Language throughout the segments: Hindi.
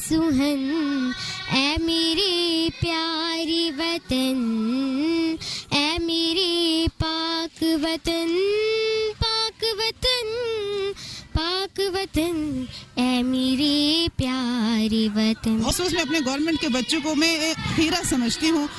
सुहन, ऐ मेरे प्यारे वतन, ऐ मेरे पाक वतन, पाक वतन, पाक वतन, ऐ मेरे प्यारे वतन। अफसोस में अपने गवर्नमेंट के बच्चों को मैं एक हीरा समझती हूँ,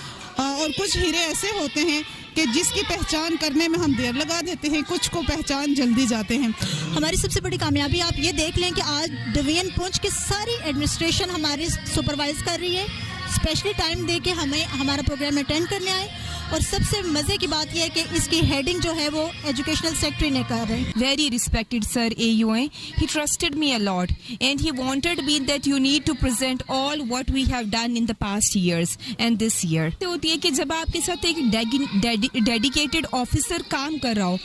और कुछ हीरे ऐसे होते हैं कि जिसकी पहचान करने में हम देर लगा देते हैं, कुछ को पहचान जल्दी जाते हैं। हमारी सबसे बड़ी कामयाबी आप ये देख लें कि आज डिवीजन पुंछ की सारी एडमिनिस्ट्रेशन हमारी सुपरवाइज कर रही है, स्पेशली टाइम दे के हमें हमारा प्रोग्राम अटेंड करने आए। और सबसे मज़े की बात यह है कि इसकी हेडिंग जो है वो एजुकेशनल सेक्रेटरी ने कर रहे हैं। Very respected sir AUA, he trusted me a lot and he wanted me that you need to present all what we have done in the past years and this year. तो होती है कि जब आपके साथ एक डेडिकेटेड ऑफिसर काम कर रहा हो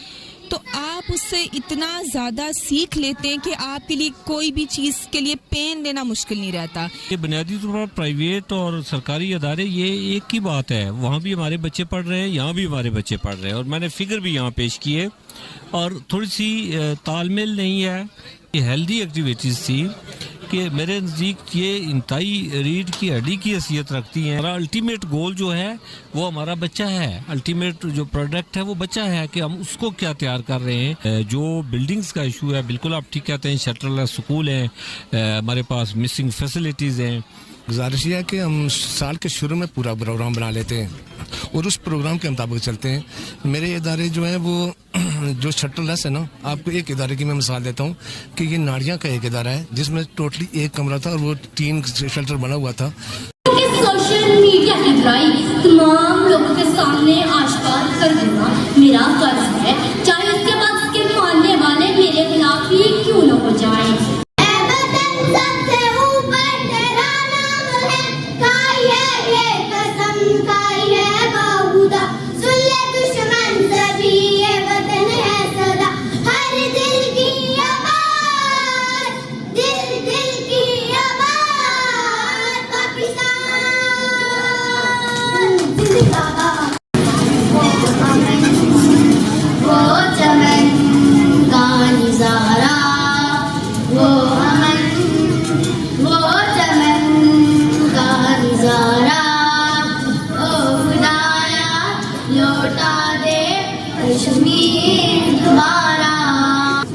तो आप उससे इतना ज़्यादा सीख लेते हैं कि आपके लिए कोई भी चीज़ के लिए पेन लेना मुश्किल नहीं रहता। ये बुनियादी तौर पर प्राइवेट और सरकारी अदारे ये एक ही बात है, वहाँ भी हमारे बच्चे पढ़ रहे हैं, यहाँ भी हमारे बच्चे पढ़ रहे हैं, और मैंने फिगर भी यहाँ पेश की है और थोड़ी सी तालमेल नहीं है। ये हेल्दी एक्टिविटीज़ थी कि मेरे नज़दीक ये इंतहाई रीढ़ की हड्डी की हैसियत रखती हैं। हमारा अल्टीमेट गोल जो है वो हमारा बच्चा है, अल्टीमेट जो प्रोडक्ट है वो बच्चा है कि हम उसको क्या तैयार कर रहे हैं। जो बिल्डिंग्स का इशू है, बिल्कुल आप ठीक कहते हैं, शटरलेस स्कूल हैं, हमारे पास मिसिंग फैसिलिटीज़ हैं। गुजारिश ये है कि हम साल के शुरू में पूरा प्रोग्राम बना लेते हैं और उस प्रोग्राम के मुताबिक चलते हैं। मेरे इदारे जो है वो जो शटरलेस है ना, आपको एक इदारे की मैं मिसाल देता हूँ कि ये नाड़ियाँ का एक इदारा है जिसमें टोटली एक कमरा था और वो 3 शेल्टर बना हुआ था। सोशल मीडिया की बुराई तमाम लोगों के सामने आश्कार कर देना मेरा फर्ज है, चाहे उसके बाद उसके मानने वाले मेरे खिलाफ ही क्यों न हो जाए।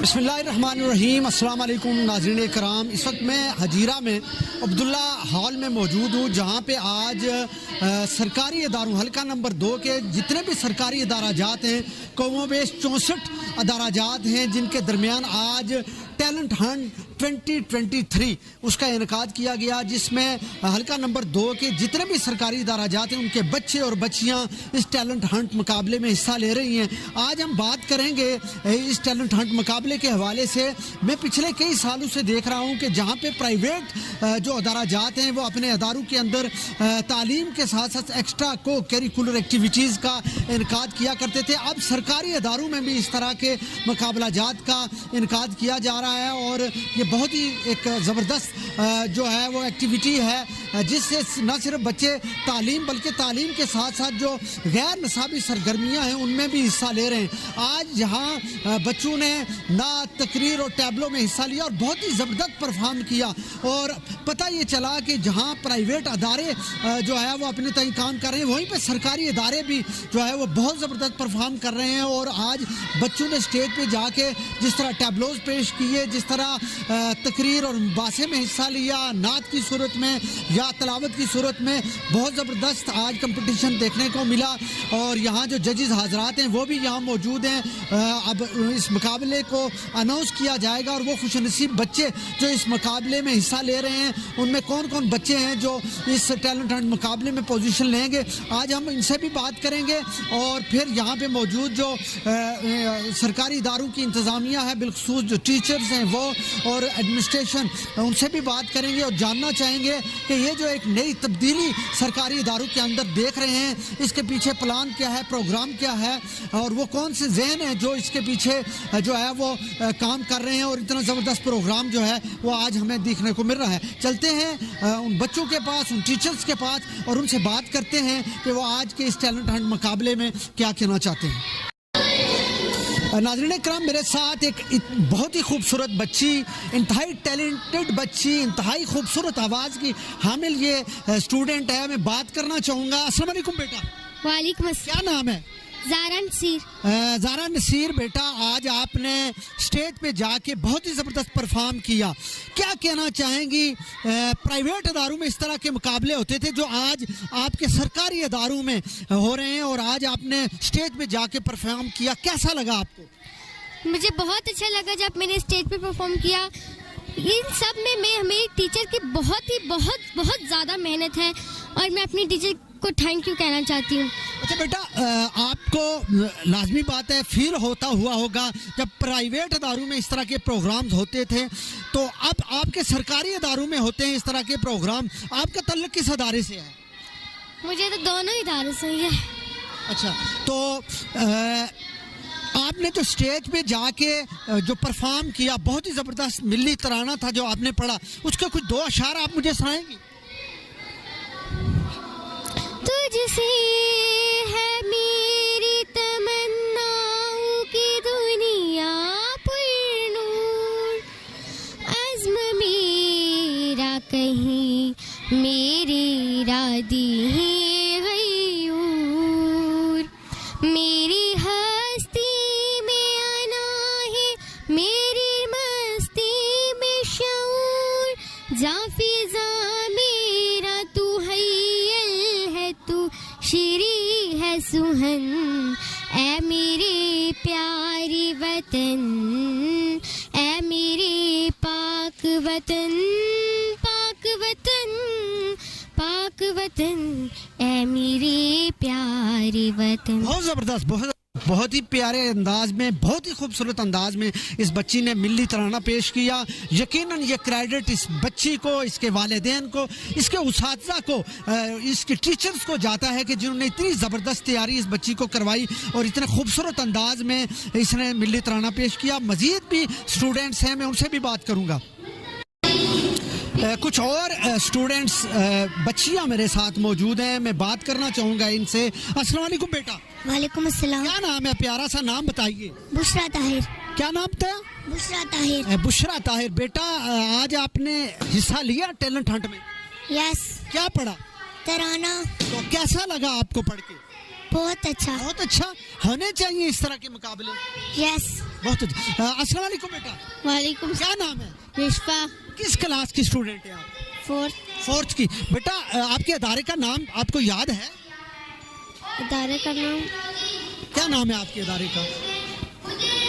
बिस्मिल्लाहिर्रहमानिर्रहीम, अस्सलाम वालेकुम नाज़रीन कराम। इस वक्त मैं हजीरा में अब्दुल्ला हॉल में मौजूद हूँ, जहाँ पे आज सरकारी इदारों हल्का नंबर 2 के जितने भी सरकारी इदाराजात हैं, कौमोबेश 64 अदाराजात हैं, जिनके दरमियान आज टैलेंट हंट 2023 उसका इनेकाद किया गया, जिसमें हल्का नंबर 2 के जितने भी सरकारी इदाराजात हैं उनके बच्चे और बच्चियां इस टैलेंट हंट मुकाबले में हिस्सा ले रही हैं। आज हम बात करेंगे इस टैलेंट हंट मुकाबले के हवाले से। मैं पिछले कई सालों से देख रहा हूं कि जहां पे प्राइवेट जो अदाराजात हैं वो अपने अदारों के अंदर तालीम के साथ साथ एक्स्ट्रा को करिकुलर एक्टिविटीज़ का इनेकाद किया करते थे, अब सरकारी अदारों में भी इस तरह के मुकाबलाजात का इनेकाद किया जा रहा है। और ये बहुत ही एक ज़बरदस्त जो है वो एक्टिविटी है, जिससे न सिर्फ बच्चे तालीम बल्कि तालीम के साथ साथ जो गैर नसाबी सरगर्मियाँ हैं उनमें भी हिस्सा ले रहे हैं। आज यहाँ बच्चों ने नात, तकरीर और टैबलों में हिस्सा लिया और बहुत ही ज़बरदस्त परफॉर्म किया। और पता ये चला कि जहाँ प्राइवेट अदारे जो है वो अपने तय काम कर रहे हैं, वहीं पर सरकारी इदारे भी जो है वो बहुत ज़बरदस्त परफॉर्म कर रहे हैं। और आज बच्चों ने स्टेज पे जाके जिस तरह टैबलोज पेश किए, जिस तरह तकरीर और मुबासे में हिस्सा लिया, नात की सूरत में या तलावत की सूरत में, बहुत ज़बरदस्त आज कंपटीशन देखने को मिला। और यहाँ जो जजेस हाजरात हैं वो भी यहाँ मौजूद हैं। अब इस मुकाबले को अनाउंस किया जाएगा और वो खुशनसीब बच्चे जो इस मुकाबले में हिस्सा ले रहे हैं उनमें कौन कौन बच्चे हैं जो इस टैलेंट हंट मुकाबले में पोजीशन लेंगे, आज हम इनसे भी बात करेंगे। और फिर यहाँ पे मौजूद जो सरकारी इदारों की इंतज़ामिया है, बिलखसूस जो टीचर्स हैं वो और एडमिनिस्ट्रेशन, उनसे भी बात करेंगे और जानना चाहेंगे कि ये जो एक नई तब्दीली सरकारी इदारों के अंदर देख रहे हैं, इसके पीछे प्लान क्या है, प्रोग्राम क्या है और वो कौन से जहन हैं जो इसके पीछे जो है वो काम कर रहे हैं। और इतना ज़बरदस्त प्रोग्राम जो है वो आज हमें देखने को मिल रहा है। चलते हैं उन बच्चों के पास, उन टीचर्स के पास और उनसे बात करते हैं कि वो आज के इस टैलेंट हंट मुकाबले में क्या कहना चाहते हैं। नाज़रीन इकराम, मेरे साथ एक बहुत ही खूबसूरत बच्ची, इंतहाई टैलेंटेड बच्ची, इंतहाई खूबसूरत आवाज़ की हामिल ये स्टूडेंट है। मैं बात करना चाहूँगा। अस्सलाम वालेकुम बेटा। वालेकुम अस्सलाम। क्या नाम है? ज़ारा नसीर। ज़ारा नसीर बेटा, आज आपने स्टेज पे जाके बहुत ही ज़बरदस्त परफॉर्म किया। क्या कहना चाहेंगी? प्राइवेट इदारों में इस तरह के मुकाबले होते थे जो आज आपके सरकारी इदारों में हो रहे हैं, और आज आपने स्टेज पे जाके परफॉर्म किया, कैसा लगा आपको? मुझे बहुत अच्छा लगा जब मैंने स्टेज पे परफॉर्म किया। इन सब में मैं मेरी टीचर की बहुत ज़्यादा मेहनत है, और मैं अपनी टीचर को थैंक यू कहना चाहती हूँ। अच्छा बेटा, आपको लाजमी बात है फील होता हुआ होगा जब प्राइवेट इदारों में इस तरह के प्रोग्राम्स होते थे, तो अब आपके सरकारी इदारों में होते हैं इस तरह के प्रोग्राम। आपका तल्लुक किस इदारे से है? मुझे तो दोनों इदारों से ही है। अच्छा, तो आपने जो स्टेज पे जाके जो परफॉर्म किया, बहुत ही ज़बरदस्त मिली तराना था जो आपने पढ़ा, उसके कुछ दो अशार आप मुझे सुनाएंगी? तुझसे है मेरी तमन्नाओं की दुनिया पुरनूर, अज़्म मेरा कहीं मेरे इरादे हैं गयूर, मेरी हस्ती में आना है, मेरी मस्ती में शऊर, जाफिज़ा मेरा तू हय्यल है, तू शिरी है सुहन, ऐ मेरे प्यारे वतन, ऐ मेरे पाक वतन, पाक वतन, पाक वतन, ऐ मेरे प्यारे वतन। बहुत ज़बरदस्त, बहुत ही प्यारे अंदाज में, बहुत ही खूबसूरत अंदाज में इस बच्ची ने मिली तराना पेश किया। यकीनन ये क्रेडिट इस बच्ची को, इसके वालिदैन को, इसके उसातिज़ा को, इसके टीचर्स को जाता है कि जिन्होंने इतनी ज़बरदस्त तैयारी इस बच्ची को करवाई और इतने खूबसूरत अंदाज में इसने मिली तराना पेश किया। मज़ीद भी स्टूडेंट्स हैं, मैं उनसे भी बात करूँगा। कुछ और स्टूडेंट्स, बच्चियां मेरे साथ मौजूद हैं, मैं बात करना चाहूँगा इनसे। अस्सलाम वालेकुम बेटा। वालेकुम अस्सलाम। क्या नाम है? प्यारा सा नाम बताइए। बुशरा ताहिर। क्या नाम था? बुशरा ताहिर। बुशरा ताहिर बेटा, आज आपने हिस्सा लिया टैलेंट हंट में? यस। क्या पढ़ा? तराना। तो कैसा लगा आपको पढ़ के? बहुत अच्छा। बहुत अच्छा। होने चाहिए इस तरह के मुकाबले। यस। बहुत अच्छा। अस्सलाम वालेकुम बेटा। वालेकुम। क्या नाम है? रिश्फा। किस क्लास की स्टूडेंट है आप? फोर्थ की। बेटा, आपके अदारे का नाम आपको याद है? अदारे का नाम क्या नाम है आपके अदारे का?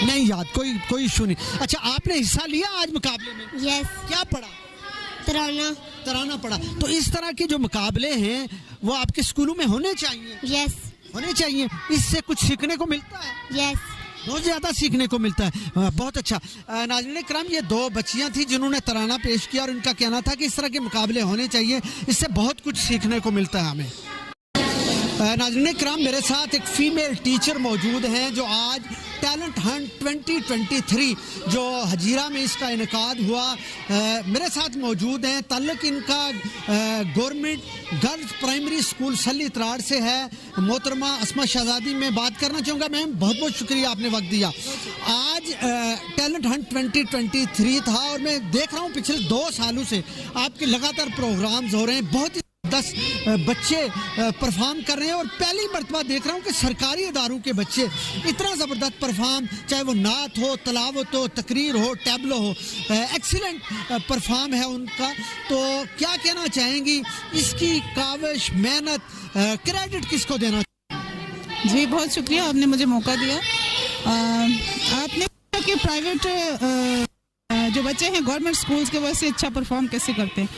नहीं याद, कोई इशू नहीं। अच्छा, आपने हिस्सा लिया आज मुकाबले में? यस। क्या पढ़ा? तराना पढ़ा। तो इस तरह के जो मुकाबले हैं वो आपके स्कूलों में होने चाहिए? यस। होने चाहिए। इससे कुछ सीखने को मिलता है? यस। बहुत ज़्यादा सीखने को मिलता है। बहुत अच्छा। नाज़रीन इकराम, ये दो बच्चियां थी जिन्होंने तराना पेश किया और इनका कहना था कि इस तरह के मुकाबले होने चाहिए, इससे बहुत कुछ सीखने को मिलता है हमें। नाज़रीन इकराम, मेरे साथ एक फ़ीमेल टीचर मौजूद हैं जो आज टैलेंट हंट 2023 जो हजीरा में इसका इनेकाद हुआ, मेरे साथ मौजूद हैं। ताल्लुक़ इनका गवर्नमेंट गर्ल्स प्राइमरी स्कूल सली त्राड़ से है। मोहतरमा अस्मा शहजादी, मैं बात करना चाहूँगा। मैम, बहुत बहुत शुक्रिया, आपने वक्त दिया। आज टैलेंट हंट 2023 था और मैं देख रहा हूँ पिछले 2 सालों से आपके लगातार प्रोग्राम्स हो रहे हैं। बहुत ही 10 बच्चे परफॉर्म कर रहे हैं और पहली मरतबा देख रहा हूँ कि सरकारी इदारों के बच्चे इतना ज़बरदस्त परफॉर्म, चाहे वो नात हो, तलावत हो, तकरीर हो, टैबलो हो, एक्सीलेंट परफॉर्म है उनका। तो क्या कहना चाहेंगी? इसकी काविश, मेहनत, क्रेडिट किसको देना? जी, बहुत शुक्रिया, आपने मुझे मौका दिया। आपने कहा कि प्राइवेट जो बच्चे हैं गवर्नमेंट स्कूल्स के वजह से अच्छा परफॉर्म कैसे करते हैं।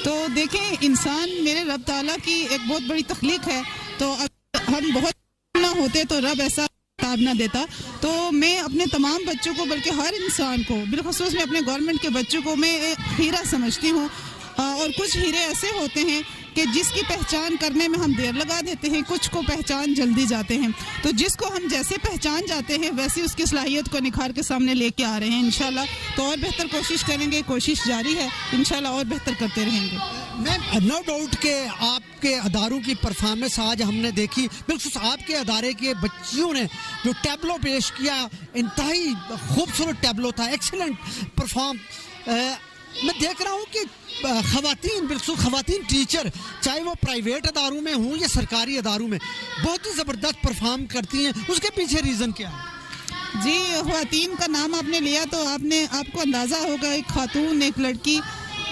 तो देखें, इंसान मेरे रब ताला की एक बहुत बड़ी तख्लीक है, तो अगर हम बहुत ना होते तो रब ऐसा किताब ना देता। तो मैं अपने तमाम बच्चों को, बल्कि हर इंसान को, बिलखुसूस मैं अपने गवर्नमेंट के बच्चों को मैं एक हीरा समझती हूँ। और कुछ हीरे ऐसे होते हैं कि जिसकी पहचान करने में हम देर लगा देते हैं, कुछ को पहचान जल्दी जाते हैं। तो जिसको हम जैसे पहचान जाते हैं वैसे उसकी सलाहियत को निखार के सामने लेके आ रहे हैं इंशाल्लाह। तो और बेहतर कोशिश करेंगे, कोशिश जारी है, इंशाल्लाह और बेहतर करते रहेंगे। मैं नो डाउट के आप आपके अदारों की परफॉर्मेंस आज हमने देखी। बिल्कुल आपके अदारे के बच्चियों ने जो टैबलो पेश किया, इंतहाई खूबसूरत टैबलो था, एक्सीलेंट परफॉर्म। मैं देख रहा हूँ कि ख़वातीन, बिल्कुल ख़वातीन टीचर, चाहे वो प्राइवेट अदारों में हों या सरकारी अदारों में, बहुत ही ज़बरदस्त परफॉर्म करती हैं। उसके पीछे रीज़न क्या है? जी, ख़वातीन का नाम आपने लिया तो आपको अंदाज़ा होगा, एक खातून, एक लड़की,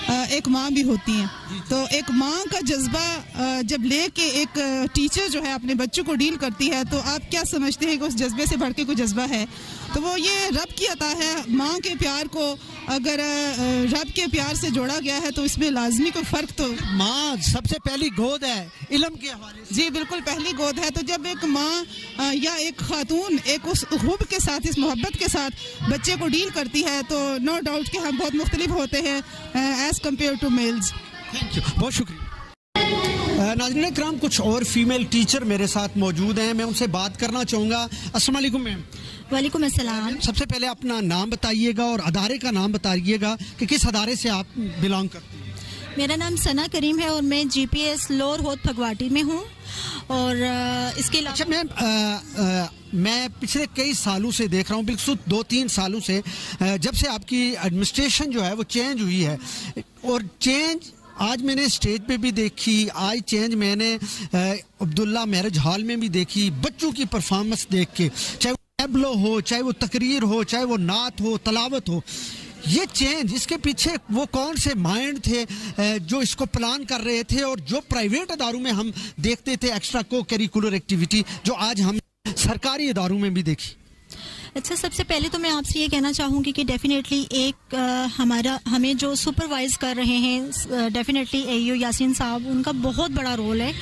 एक माँ भी होती हैं। तो एक माँ का जज्बा जब लेके एक टीचर जो है अपने बच्चों को डील करती है, तो आप क्या समझते हैं कि उस जज्बे से बढ़ के कोई जज्बा है? तो वो ये रब की अता है। माँ के प्यार को अगर रब के प्यार से जोड़ा गया है तो इसमें लाजमी कोई फ़र्क तो। माँ सबसे पहली गोद है इल्म के हवाले से। जी बिल्कुल, पहली गोद है। तो जब एक माँ या एक खातून एक उस हुब के साथ, इस मोहब्बत के साथ बच्चे को डील करती है, तो नो डाउट कि हम बहुत मुख्तलिफ होते हैं as compare to males. Thank you, बहुत शुक्रिया। नाज़रीन कराम, कुछ और फीमेल टीचर मेरे साथ मौजूद हैं, मैं उनसे बात करना चाहूँगा। अस्सलाम वालेकुम मैम। वालेकुम अस्सलाम। सबसे पहले अपना नाम बताइएगा और अदारे का नाम बताइएगा कि किस अदारे से आप बिलोंग करती हैं। मेरा नाम सना करीम है और मैं GPS लोअर होद फगवाटी में हूँ। और इसके अलावा अच्छा मैम, मैं पिछले कई सालों से देख रहा हूँ, बिल्कुल 2-3 सालों से, जब से आपकी एडमिनिस्ट्रेशन जो है वो चेंज हुई है, और चेंज आज मैंने स्टेज पे भी देखी, आज चेंज मैंने अब्दुल्ला मैरिज हॉल में भी देखी। बच्चों की परफॉर्मेंस देख के, चाहे वो टैबलो हो, चाहे वो तकरीर हो, चाहे वो नात हो, तलावत हो, ये चेंज, इसके पीछे वो कौन से माइंड थे जो इसको प्लान कर रहे थे, और जो प्राइवेट अदारों में हम देखते थे एक्स्ट्रा को करिकुलर एक्टिविटी, जो आज हम सरकारी अदारों में भी देखी। अच्छा, सबसे पहले तो मैं आपसे ये कहना चाहूँगी कि डेफिनेटली एक हमें जो सुपरवाइज़ कर रहे हैं, डेफिनेटली AEO यासीन साहब, उनका बहुत बड़ा रोल है।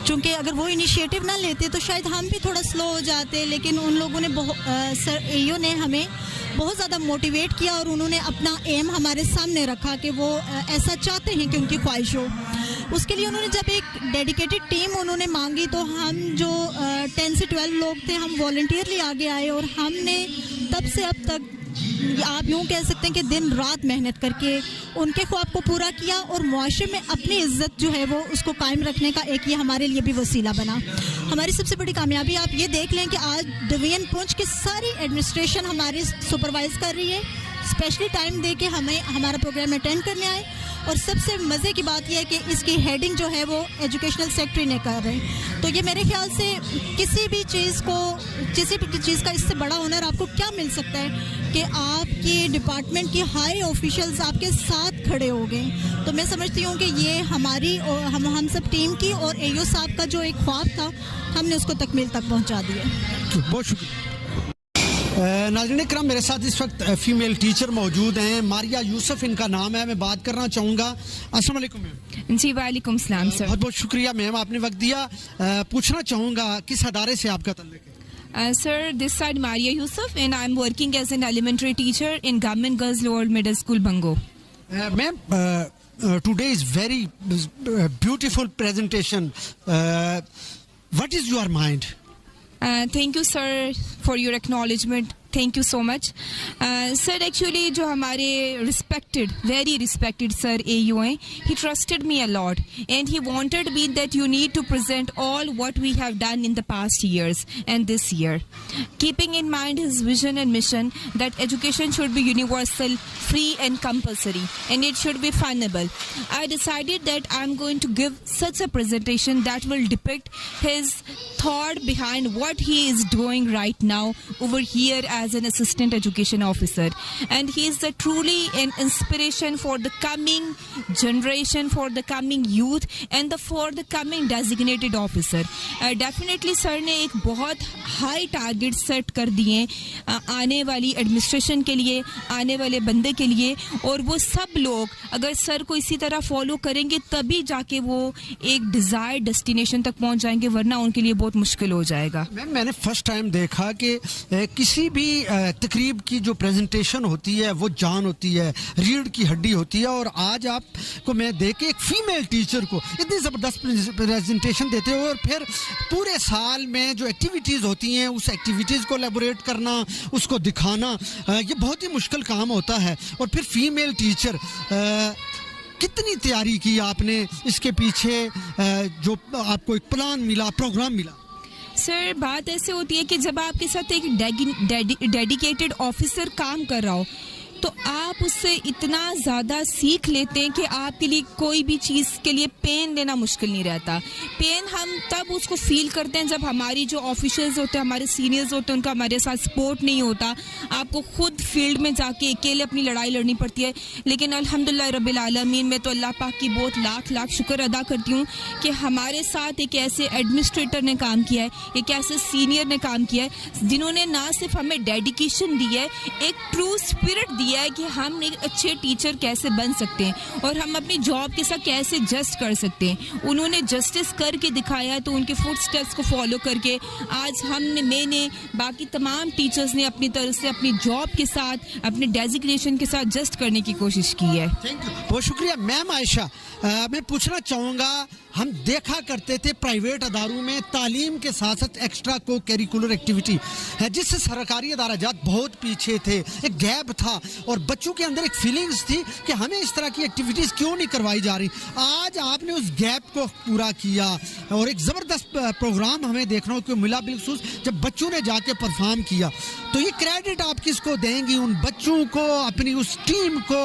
क्योंकि अगर वो इनिशिएटिव ना लेते तो शायद हम भी थोड़ा स्लो हो जाते, लेकिन उन लोगों ने AEO ने हमें बहुत ज़्यादा मोटिवेट किया और उन्होंने अपना एम हमारे सामने रखा कि वो ऐसा चाहते हैं कि उनकी ख्वाहिश हो। उसके लिए उन्होंने जब एक डेडिकेटेड टीम उन्होंने मांगी, तो हम जो 10 से 12 लोग थे, हम वॉलंटियरली आगे आए और हमने तब से अब तक, आप यूँ कह सकते हैं कि दिन रात मेहनत करके उनके ख्वाब को पूरा किया, और मुआशरे में अपनी इज्जत जो है वो उसको कायम रखने का एक ये हमारे लिए भी वसीला बना। हमारी सबसे बड़ी कामयाबी आप ये देख लें कि आज डिवीजन पुंछ की सारी एडमिनिस्ट्रेशन हमारी सुपरवाइज कर रही है, स्पेशली टाइम दे के हमें हमारा प्रोग्राम अटेंड करने आए। और सबसे मज़े की बात यह है कि इसकी हेडिंग जो है वो एजुकेशनल सेक्रेटरी ने कर रहे हैं। तो ये मेरे ख्याल से किसी भी चीज़ का इससे बड़ा ऑनर आपको क्या मिल सकता है कि आपकी डिपार्टमेंट की हाई ऑफिशियल्स आपके साथ खड़े हो गए। तो मैं समझती हूँ कि ये हमारी हम सब टीम की और AEO साहब का जो एक ख्वाब था, हमने उसको तकमील तक पहुँचा दिया। बहुत शुक्रिया। नाज़रीन इकराम, मेरे साथ इस वक्त फीमेल टीचर मौजूद हैं, मारिया यूसुफ इनका नाम है। मैं बात करना चाहूँगा। अस्सलाम वालेकुम मैम। जी वालेकुम सलाम सर। बहुत बहुत शुक्रिया मैम, आपने वक्त दिया। पूछना चाहूँगा किस अदारे से आपका ताल्लुक है? Sir, this side Maria Yusuf, and I'm working as an elementary teacher in Government Girls Lower Middle School, Bango. Ma'am, today is very beautiful presentation. What is your mind? Thank you, sir, for your acknowledgement. Thank you so much. Sir, actually, जो हमारे very respected sir AEO हैं, he trusted me a lot, and he wanted me that you need to present all what we have done in the past years and this year, keeping in mind his vision and mission that education should be universal, free and compulsory, and it should be fundable. I decided that I'm going to give such a presentation that will depict his thought behind what he is doing right now over here as an assistant education officer, and he is truly an inspiration for the coming generation, for the coming youth, and for the coming designated officer. Definitely sir ने एक बहुत हाई टारगेट सेट कर दिए आने वाली एडमिनिस्ट्रेशन के लिए, आने वाले बंदे के लिए, और वो सब लोग अगर सर को इसी तरह फॉलो करेंगे तभी जाके वो एक डिजायर्ड डेस्टिनेशन तक पहुंच जाएंगे, वरना उनके लिए बहुत मुश्किल हो जाएगा। मैम, मैंने फर्स्ट टाइम देखा कि किसी भी तकरीब की जो प्रेजेंटेशन होती है वो जान होती है, रीढ़ की हड्डी होती है, और आज आपको मैं देख के एक फीमेल टीचर को इतनी ज़बरदस्त प्रेजेंटेशन देते हो, और फिर पूरे साल में जो एक्टिविटीज़ होती हैं उस एक्टिविटीज़ को एलेबोरेट करना, उसको दिखाना, ये बहुत ही मुश्किल काम होता है। और फिर फीमेल टीचर कितनी तैयारी की आपने इसके पीछे, जो आपको एक प्लान मिला, प्रोग्राम मिला? सर, बात ऐसे होती है कि जब आपके साथ एक डेडिकेटेड ऑफिसर काम कर रहा हो तो आप उससे इतना ज़्यादा सीख लेते हैं कि आपके लिए कोई भी चीज़ के लिए पेन लेना मुश्किल नहीं रहता। पेन हम तब उसको फील करते हैं जब हमारी जो ऑफिशियल्स होते हैं, हमारे सीनियर्स होते हैं, उनका हमारे साथ सपोर्ट नहीं होता। आपको खुद फील्ड में जाके अकेले अपनी लड़ाई लड़नी पड़ती है। लेकिन अल्हम्दुलिल्लाह रब्बिल आलमीन, मैं तो अल्लाह पाक की बहुत लाख लाख शुक्र अदा करती हूँ कि हमारे साथ एक ऐसे एडमिनिस्ट्रेटर ने काम किया है, एक ऐसे सीनियर ने काम किया है, जिन्होंने ना सिर्फ हमें डेडिकेशन दी है, एक ट्रू स्पिरिट दी है कि हम एक अच्छे टीचर कैसे बन सकते हैं और हम अपनी जॉब के साथ कैसे जस्ट कर सकते हैं। उन्होंने जस्टिस करके दिखाया, तो उनके फुट स्टेप्स को फॉलो करके आज मैंने बाकी तमाम टीचर्स ने अपनी तरफ से अपनी जॉब के साथ, अपने डेजिग्नेशन के साथ जस्ट करने की कोशिश की है। थैंक यू, बहुत शुक्रिया। मैम आयशा, मैं पूछना चाहूँगा, हम देखा करते थे प्राइवेट अदारों में तालीम के साथ साथ एक्स्ट्रा को करिकुलर एक्टिविटी है, जिससे सरकारी अदारा जात बहुत पीछे थे, एक गैप था और बच्चों के अंदर एक फीलिंग्स थी कि हमें इस तरह की एक्टिविटीज़ क्यों नहीं करवाई जा रही। आज आपने उस गैप को पूरा किया और एक ज़बरदस्त प्रोग्राम हमें देखने को मिला, बिलखसूस जब बच्चों ने जाके परफॉर्म किया। तो ये क्रेडिट आप किसको देंगी? उन बच्चों को, अपनी उस टीम को,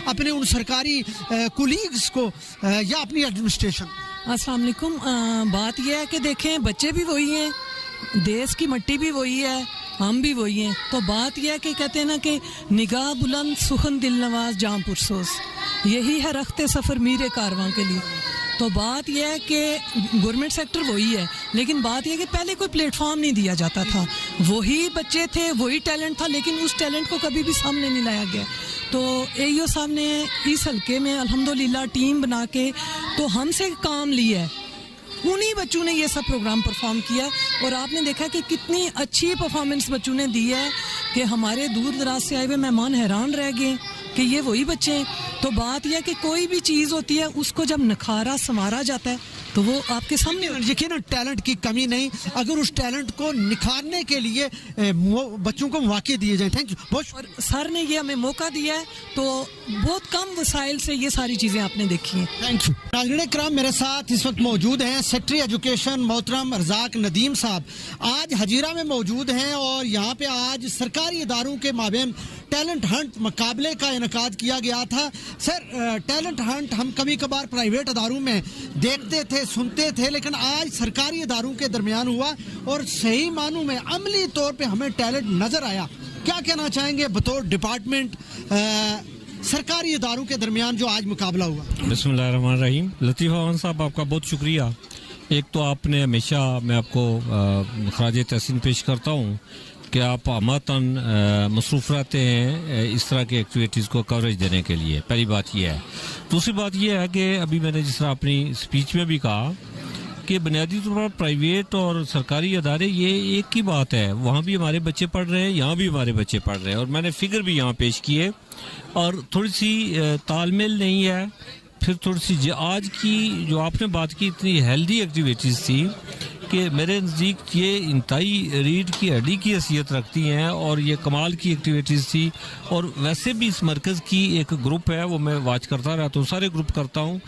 अपने उन सरकारी कुलीग्स को, या अपनी एडमिनिस्ट्रेशन? अस्सलाम वालेकुम। बात यह है कि देखें, बच्चे भी वही हैं, देश की मिट्टी भी वही है, हम भी वही हैं। तो बात यह है कि कहते हैं ना कि निगाह बुलंद सुखन दिल नवाज जाम पुरसोस, यही है रखते सफ़र मीरे कारवां के लिए। तो बात यह है कि गवर्नमेंट सेक्टर वही है, लेकिन बात यह है कि पहले कोई प्लेटफॉर्म नहीं दिया जाता था, वही बच्चे थे, वही टैलेंट था, लेकिन उस टैलेंट को कभी भी सामने नहीं लाया गया। तो एईओ साहब ने इस हल्के में अल्हम्दुलिल्लाह टीम बना के तो हमसे काम लिया है, उन्हीं बच्चों ने ये सब प्रोग्राम परफॉर्म किया और आपने देखा कि कितनी अच्छी परफॉर्मेंस बच्चों ने दी है कि हमारे दूर दराज से आए हुए मेहमान हैरान रह गए कि ये वही बच्चे हैं। तो बात यह कि कोई भी चीज़ होती है, उसको जब निखारा संवारा जाता है तो वो आपके सामने। यकीनन टैलेंट की कमी नहीं, अगर उस टैलेंट को निखारने के लिए बच्चों को मौके दिए जाएं। Thank you. और सर ने ये हमें मौका दिया है, तो बहुत कम वसाइल से ये सारी चीज़ें आपने देखी हैं। Thank you. नाज़रीन किराम, मेरे साथ इस वक्त मौजूद हैं सेक्रेटरी एजुकेशन मोहतरम रज़ाक नदीम साहब। आज हजीरा में मौजूद हैं और यहाँ पे आज सरकारी इदारों के माबेन टैलेंट हंट मुकाबले का इनकाद किया गया था। सर, टैलेंट हंट हम कभी कभार प्राइवेट अदारों में देखते थे, सुनते थे, लेकिन आज सरकारी इदारों के दरमियान हुआ और सही मानों में अमली तौर पे हमें टैलेंट नज़र आया। क्या कहना चाहेंगे बतौर डिपार्टमेंट सरकारी इदारों के दरमियान जो आज मुकाबला हुआ? बिस्मिल्लाहिर्रहमानिर्रहीम। लतीफ़ अमान साहब, आपका बहुत शुक्रिया। एक तो आपने हमेशा, मैं आपको खराज तहसीन पेश करता हूँ कि आप अमातन मसरूफ़ रहते हैं इस तरह की एक्टिविटीज़ को कवरेज देने के लिए। पहली बात यह है। दूसरी बात यह है कि अभी मैंने जिस तरह अपनी स्पीच में भी कहा कि बुनियादी तौर पर प्राइवेट और सरकारी अदारे ये एक ही बात है, वहाँ भी हमारे बच्चे पढ़ रहे हैं, यहाँ भी हमारे बच्चे पढ़ रहे हैं। और मैंने फिगर भी यहाँ पेश किए और थोड़ी सी तालमेल नहीं है। फिर थोड़ी सी आज की जो आपने बात की, इतनी हेल्दी एक्टिविटीज़ थी कि मेरे नज़दीक ये इंतहाई रीढ़ की हड्डी की हैसियत रखती हैं और ये कमाल की एक्टिविटीज़ थी। और वैसे भी इस मरकज़ की एक ग्रुप है, वो मैं वॉच करता रहता हूँ, सारे ग्रुप करता हूँ,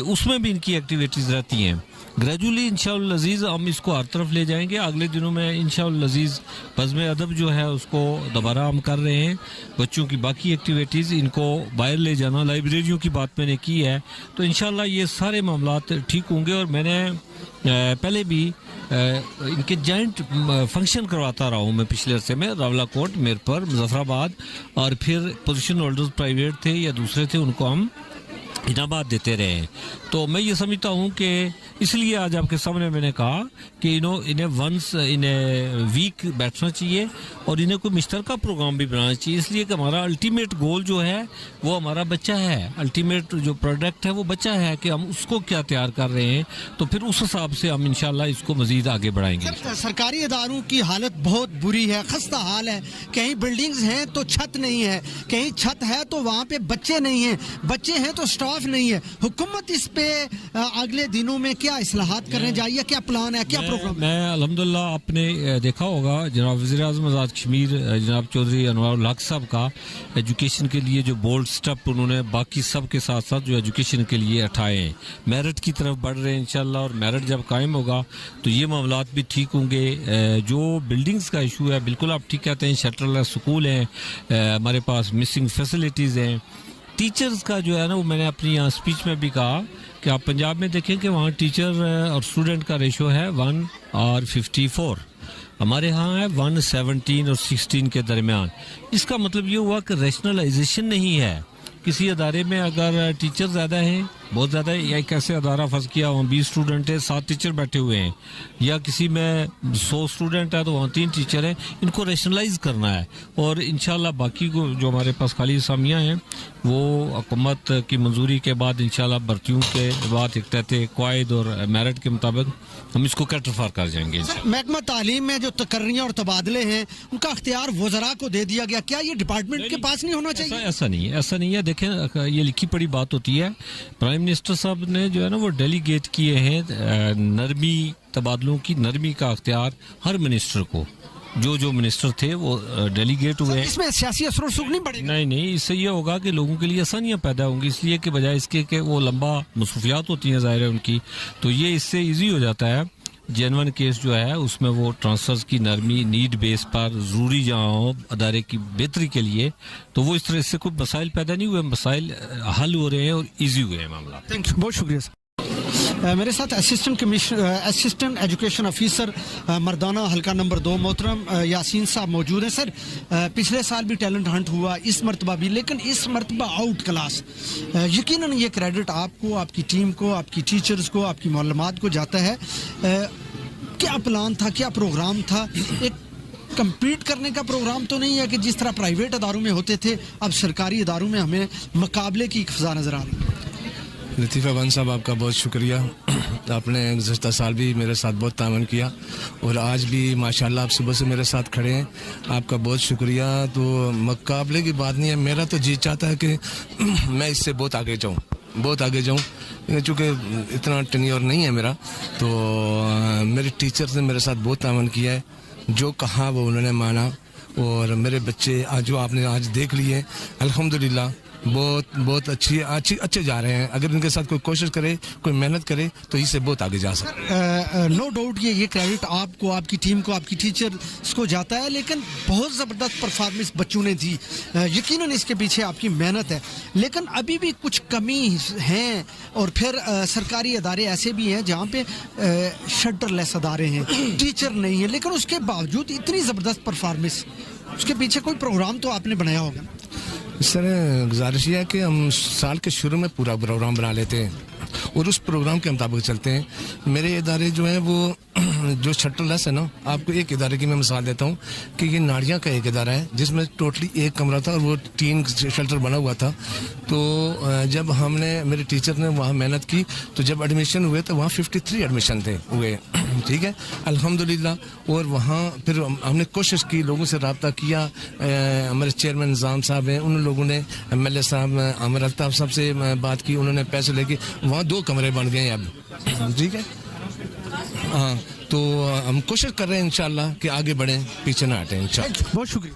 उसमें भी इनकी एक्टिविटीज़ रहती हैं। ग्रेजुअली इंशाअल्लाह अज़ीज़ हम इसको हर तरफ ले जाएंगे। अगले दिनों में इंशाअल्लाह अज़ीज़ बज़्म अदब जो है उसको दोबारा हम कर रहे हैं। बच्चों की बाकी एक्टिविटीज़ इनको बाहर ले जाना, लाइब्रेरियों की बात मैंने की है, तो इंशाअल्लाह ये सारे मामलात ठीक होंगे। और मैंने पहले भी इनके जॉइंट फंक्शन करवाता रहा हूँ मैं पिछले अरसे में, रावलाकोट, मीरपुर, मुजफ्फराबाद, और फिर पोजीशन होल्डर्स प्राइवेट थे या दूसरे थे, उनको हम इनामात देते रहे। तो मैं ये समझता हूँ कि इसलिए आज आपके सामने मैंने कहा कि इन्हें वंस इन्हें वीक बैठना चाहिए और इन्हें कोई मुश्तरका प्रोग्राम भी बनाना चाहिए, इसलिए कि हमारा अल्टीमेट गोल जो है वो हमारा बच्चा है। अल्टीमेट जो प्रोडक्ट है वो बच्चा है कि हम उसको क्या तैयार कर रहे हैं, तो फिर उस हिसाब से हम इंशाल्लाह इसको मजीद आगे बढ़ाएंगे। सरकारी इदारों की हालत बहुत बुरी है, खस्ता हाल है। कहीं बिल्डिंग्स हैं तो छत नहीं है, कहीं छत है तो वहाँ पे बच्चे नहीं हैं, बच्चे हैं तो स्टॉक साफ नहीं है। हुकूमत इस पे अगले दिनों में क्या इस्लाहात करने जाइए, क्या प्लान है, क्या प्रोग्राम? मैं अल्हम्दुलिल्लाह आपने देखा होगा जनाब वज़ीर आज़म आज़ाद कश्मीर जनाब चौधरी अनवारुल हक साहब का एजुकेशन के लिए जो बोल्ड स्टेप उन्होंने बाकी सब के साथ साथ जो एजुकेशन के लिए उठाए हैं, मेरिट की तरफ बढ़ रहे हैं इंशाल्लाह, और मेरिट जब कायम होगा तो ये मामलात भी ठीक होंगे। जो बिल्डिंग्स का इशू है, बिल्कुल आप ठीक कहते हैं, शटरलेस स्कूल हैं, हमारे पास मिसिंग फैसिलिटीज़ हैं। टीचर्स का जो है ना, वो मैंने अपनी यहाँ स्पीच में भी कहा कि आप पंजाब में देखें कि वहाँ टीचर और स्टूडेंट का रेशो है 1/54, हमारे यहाँ है 1/17 और 16 के दरमियान। इसका मतलब ये हुआ कि रैशनलाइजेशन नहीं है। किसी अदारे में अगर टीचर ज़्यादा हैं, बहुत ज़्यादा है, या एक ऐसे अदारा फंस किया वहाँ 20 स्टूडेंट है, 7 टीचर बैठे हुए हैं, या किसी में 100 स्टूडेंट है तो वहाँ 3 टीचर हैं, इनको रैशनलाइज करना है। और इंशाल्लाह बाकी को जो हमारे पास खाली असामियाँ हैं वो हुकूमत की मंजूरी के बाद इंशाल्लाह भर्तियों के बाद एक तहत क़वायद और मेरिट के मुताबिक हम इसको कैटरफार कर जाएंगे। महकमा तालीम में जो तकर्रियाँ और तबादले हैं उनका अख्तियार वज़रा को दे दिया गया, क्या ये डिपार्टमेंट के पास नहीं होना चाहिए? ऐसा नहीं है। देखें, ये लिखी पड़ी बात होती है। प्राइम मिनिस्टर साहब ने जो है ना वो डेलीगेट किए हैं नरमी तबादलों की, नरमी का अख्तियार हर मिनिस्टर को, जो मिनिस्टर थे वो डेलीगेट हुए हैं। इसमें सियासी असर रसूख नहीं बढ़ेगा? नहीं, इससे ये होगा कि लोगों के लिए आसानियां पैदा होंगी, इसलिए कि बजाय इसके कि वो लंबा मसरूफियात होती हैं ज़ाहिर है उनकी, तो ये इससे ईजी हो जाता है। जेनवन केस जो है उसमें वो ट्रांसफर्स की नरमी नीड बेस पर ज़रूरी जहाँ हो अदारे की बेहतरी के लिए, तो वो इस तरह से कोई मसाइल पैदा नहीं हुए, मसाइल हल हो रहे हैं और ईजी हुए हैं मामला। थैंक यू, बहुत शुक्रिया सर। मेरे साथ असिस्टेंट एजुकेशन ऑफिसर मर्दाना हल्का नंबर 2 मोहतरम यासीन साहब मौजूद हैं। सर, पिछले साल भी टैलेंट हंट हुआ, इस मरतबा भी, लेकिन इस मरतबा आउट क्लास। यकीनन ये क्रेडिट आपको, आपकी टीम को, आपकी टीचर्स को, आपकी मालूमात को जाता है। क्या प्लान था, क्या प्रोग्राम था? एक कम्पीट करने का प्रोग्राम तो नहीं है कि जिस तरह प्राइवेट अदारों में होते थे, अब सरकारी अदारों में हमें मुकाबले की फ़ज़ा नज़र आ रही है। लतीफ़ा वन साहब, आपका बहुत शुक्रिया। आपने गुज़श्ता साल भी मेरे साथ बहुत तावन किया और आज भी माशाल्लाह आप सुबह से मेरे साथ खड़े हैं, आपका बहुत शुक्रिया। तो मुकाबले की बात नहीं है, मेरा तो जी चाहता है कि मैं इससे बहुत आगे जाऊँ, चूँकि इतना टेन्योर नहीं है मेरा। तो मेरे टीचर्स ने मेरे साथ बहुत तावन किया है, जो कहा वो उन्होंने माना, और मेरे बच्चे आज जो आपने आज देख लिए अल्हम्दुलिल्लाह बहुत अच्छे जा रहे हैं। अगर इनके साथ कोई कोशिश करे, कोई मेहनत करे तो इससे बहुत आगे जा सकते। नो डाउट ये क्रेडिट आपको, आपकी टीम को, आपकी टीचर्स को जाता है, लेकिन बहुत ज़बरदस्त परफॉर्मेंस बच्चों ने दी। यकीनन इसके पीछे आपकी मेहनत है, लेकिन अभी भी कुछ कमी हैं। और फिर सरकारी अदारे ऐसे भी हैं जहाँ पे शटरलेस अदारे हैं, टीचर नहीं है, लेकिन उसके बावजूद इतनी ज़बरदस्त परफॉर्मेंस, उसके पीछे कोई प्रोग्राम तो आपने बनाया होगा? सर, गुजारिश ये है कि हम साल के शुरू में पूरा प्रोग्राम बना लेते हैं और उस प्रोग्राम के मुताबिक चलते हैं। मेरे इदारे जो हैं वो जो शटरलेस है ना, आपको एक इदारे की मैं मिसाल देता हूँ कि ये नाड़ियाँ का एक इदारा है जिसमें टोटली एक कमरा था और वो 3 शेल्टर बना हुआ था। तो जब मेरे टीचर ने वहाँ मेहनत की, तो जब एडमिशन हुए तो वहाँ 53 एडमिशन हुए, ठीक है, अल्हम्दुलिल्लाह। और वहाँ फिर हमने कोशिश की, लोगों से रब्ता किया, हमारे चेयरमैन निज़ाम साहब हैं, उन लोगों ने MLA साहब अमर अल्ताफ़ साहब से बात की, उन्होंने पैसे लेके वहाँ 2 कमरे बन गए अब, ठीक है। हाँ, तो हम कोशिश कर रहे हैं इंशाल्लाह कि आगे बढ़ें, पीछे ना हटें इंशाल्लाह। बहुत शुक्रिया।